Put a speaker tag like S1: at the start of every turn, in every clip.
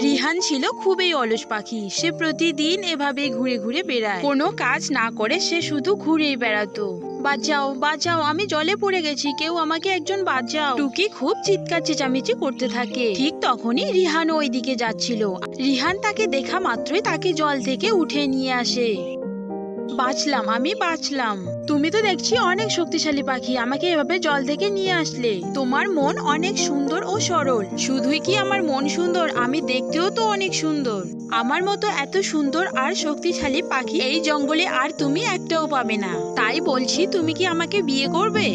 S1: রিহান ছিল খুবই অলস পাখি। সে প্রতিদিন এভাবে ঘুরে ঘুরে বেড়ায়, কোনো কাজ না করে সে শুধু ঘুরেই বেড়াতো। বাঁচাও বাঁচাও, আমি জলে পড়ে গেছি, কেউ আমাকে একজন বাঁচাও। টুকি খুব চিৎকার চেঁচামেচি করতে থাকে। ঠিক তখনই রিহান ওই দিকে যাচ্ছিল। রিহান তাকে দেখা মাত্রই তাকে জল থেকে উঠে নিয়ে আসে। বাঁচলাম, আমি বাঁচলাম। তুমি তো দেখছি অনেক শক্তিশালী পাখি, আমাকে এভাবে জল থেকে নিয়ে আসলে। তোমার মন অনেক সুন্দর ও সরল। শুধুই কি আমার মন সুন্দর, আমি দেখতেও তো অনেক সুন্দর। আমার মতো এত সুন্দর আর শক্তিশালী পাখি এই জঙ্গলে আর তুমি একটাও পাবে না। তাই বলছি, তুমি কি আমাকে বিয়ে করবে?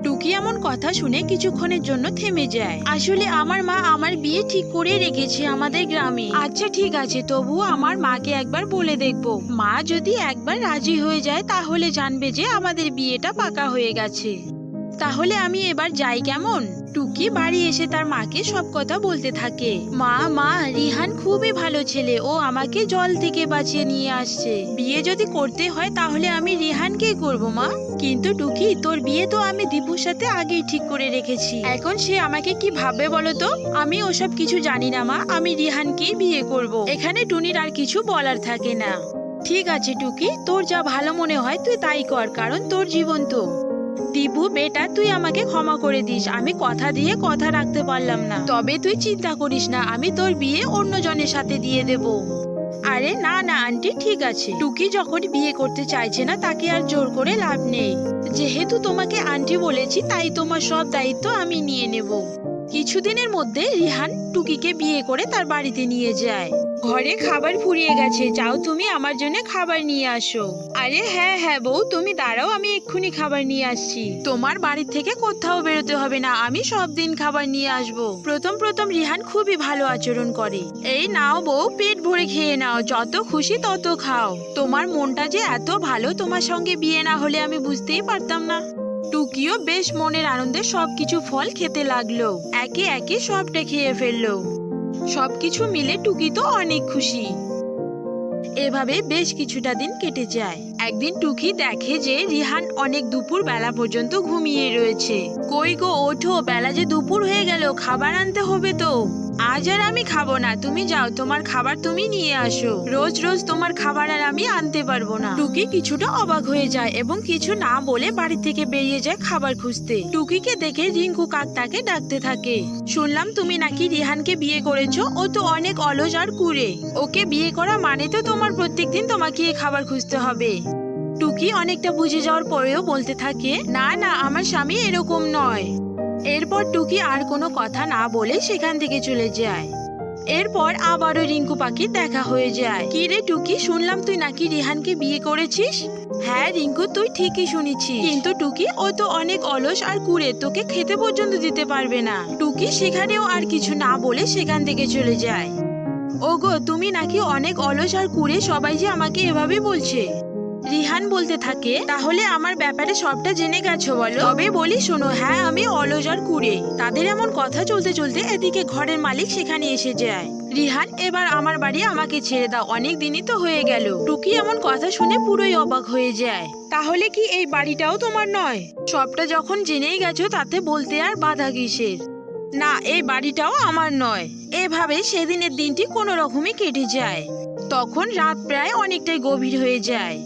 S1: টুকি এমন কথা শুনে কিছুক্ষণের জন্য থেমে যায়। আসলে আমার মা আমার বিয়ে ঠিক করে রেখেছে আমাদের গ্রামে। আচ্ছা ঠিক আছে, তবুও আমার মাকে একবার বলে দেখবো। মা যদি একবার রাজি হয়ে যায় তাহলে জানবে যে আমাদের বিয়েটা পাকা হয়ে গেছে। তাহলে আমি এবার যাই কেমন? টুকি বাড়ি এসে তার মাকে সব কথা বলতে থাকে। মা, রিহান খুবই ভালো ছেলে, ও আমাকে জল থেকে বাঁচিয়ে নিয়ে আসছে। বিয়ে যদি করতে হয় তাহলে আমি রিহানকেই করব মা। কিন্তু টুকি, তোর বিয়ে তো আমি দীপুর সাথে আগেই ঠিক করে রেখেছি। এখন সে আমাকে কি ভাববে বলো তো? আমি ওসব কিছু জানি না মা, আমি রিহানকেই বিয়ে করব। এখানে টুনির আর কিছু বলার থাকে না। ঠিক আছে টুকি, তোর যা ভালো মনে হয় তুই তাই কর, কারণ তোর জীবন তো। দীপু বেটা, তুই আমাকে ক্ষমা করে দিস, আমি কথা দিয়ে কথা রাখতে পারলাম না। তবে তুই চিন্তা করিস না, আমি তোর বিয়ে অন্য জনের সাথে দিয়ে দেব। আরে না না আন্টি, ঠিক আছে। টুকি যখন বিয়ে করতে চাইছে না তাকে আর জোর করে লাভ নেই। যেহেতু তোমাকে আন্টি বলেছি তাই তোমার সব দায়িত্ব আমি নিয়ে নেব। কিছুদিনের মধ্যে রিহান টুকিকে বিয়ে করে তার বাড়িতে নিয়ে যায়। ঘরে খাবার ফুরিয়ে গেছে, যাও তুমি আমার জন্য খাবার নিয়ে আসো। আরে হ্যাঁ হ্যাঁ বউ, তুমি দাঁড়াও, আমি এক্ষুনি খাবার নিয়ে আসছি। তোমার বাড়ি থেকে কোথাও বেরোতে হবে না, আমি সব দিন খাবার নিয়ে আসবো। প্রথম প্রথম রিহান খুবই ভালো আচরণ করে। এই নাও বউ, পেট ভরে খেয়ে নাও, যত খুশি তত খাও। তোমার মনটা যে এত ভালো, তোমার সঙ্গে বিয়ে না হলে আমি বুঝতেই পারতাম না। টুকিও বেশ মনের আনন্দে সবকিছু ফল খেতে লাগলো। একে একে সবটা খেয়ে ফেললো। সবকিছু মিলে টুকি তো অনেক খুশি। এভাবে বেশ কিছুটা দিন কেটে যায়। একদিন টুকি দেখে যে রিহান অনেক দুপুর বেলা পর্যন্ত ঘুমিয়ে রয়েছে। কই গো, ওঠো, বেলা যে দুপুর হয়ে গেল, খাবার আনতে হবে তো। আজ আর আমি খাবো না, তুমি যাও, তোমার খাবার তুমি নিয়ে আসো। রোজ রোজ তোমার খাবার আর আমি আনতে পারবো না। টুকি কিছুটা অবাক হয়ে যায় এবং কিছু না বলে বাড়ি থেকে বেরিয়ে যায় খাবার খুঁজতে। টুকিকে দেখে রিঙ্কু কাক তাকে ডাকতে থাকে। শুনলাম তুমি নাকি রিহানকে বিয়ে করেছো, ও তো অনেক অলস আর কুঁড়ে। ওকে বিয়ে করা মানে তো তোমার প্রত্যেকদিন তোমাকে খাবার খুঁজতে হবে। টুকি অনেকটা বুঝে যাওয়ার পরেও বলতে থাকে, না না, আমার স্বামী এরকম নয়। এরপর টুকি আর কোনো কথা না বলে সেখান থেকে চলে যায়। এরপর আবারও রিঙ্কু পাখির দেখা হয়ে যায়। কি রে টুকি, শুনলাম তুই নাকি রিহানকে বিয়ে করেছিস? হ্যাঁ রিঙ্কু, তুই ঠিকই শুনেছিস। কিন্তু টুকি, ও তো অনেক অলস আর কুঁড়ে, তোকে খেতে পর্যন্ত দিতে পারবে না। টুকি সেখানেও আর কিছু না বলে সেখান থেকে চলে যায়। ওগো, তুমি নাকি অনেক অলস আর কুঁড়ে, সবাই যে আমাকে এভাবে বলছে। রিহান বলতে থাকে, তাহলে আমার ব্যাপারে সবটা জেনে গেছো বলো? তবে বলি শোনো, হ্যাঁ আমি অলস আর কুঁড়ে। তাদের এমন কথা চলতে চলতে এদিকে ঘরের মালিক সেখানে এসে যায়। রিহান, এবার আমার বাড়ি আমাকে ছেড়ে দাও, অনেক দিনই তো হয়ে গেল। টুকি এমন কথা শুনে পুরোই অবাক হয়ে যায়। তাহলে কি এই বাড়িটাও তোমার নয়? সবটা যখন জেনেই গেছো তাতে বলতে আর বাধা কিসের? না, এই বাড়িটাও আমার নয়। এভাবে সেদিনের দিনটি কোনো রকমই কেটে যায়। তখন রাত প্রায় অনেকটাই গভীর হয়ে যায়।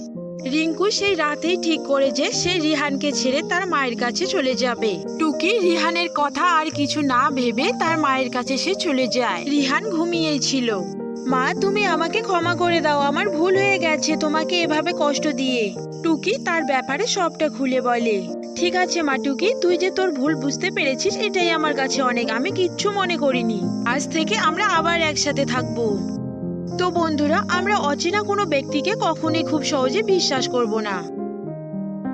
S1: রিঙ্কু সেই রাতেই ঠিক করে যে সে রিহানকে ছেড়ে তার মায়ের কাছে চলে যাবে। টুকি রিহানের কথা আর কিছু না ভেবে তার মায়ের কাছে সে চলে যায়। রিহান ঘুমিয়েই ছিল। মা, তুমি আমাকে ক্ষমা করে দাও, আমার ভুল হয়ে গেছে তোমাকে এভাবে কষ্ট দিয়ে। টুকি তার ব্যাপারে সবটা খুলে বলে। ঠিক আছে মা টুকি, তুই যে তোর ভুল বুঝতে পেরেছিস এটাই আমার কাছে অনেক, আমি কিচ্ছু মনে করিনি। আজ থেকে আমরা আবার একসাথে থাকবো। তো বন্ধুরা, আমরা অচেনা কোনো ব্যক্তিকে কখনোই খুব সহজে বিশ্বাস করব না।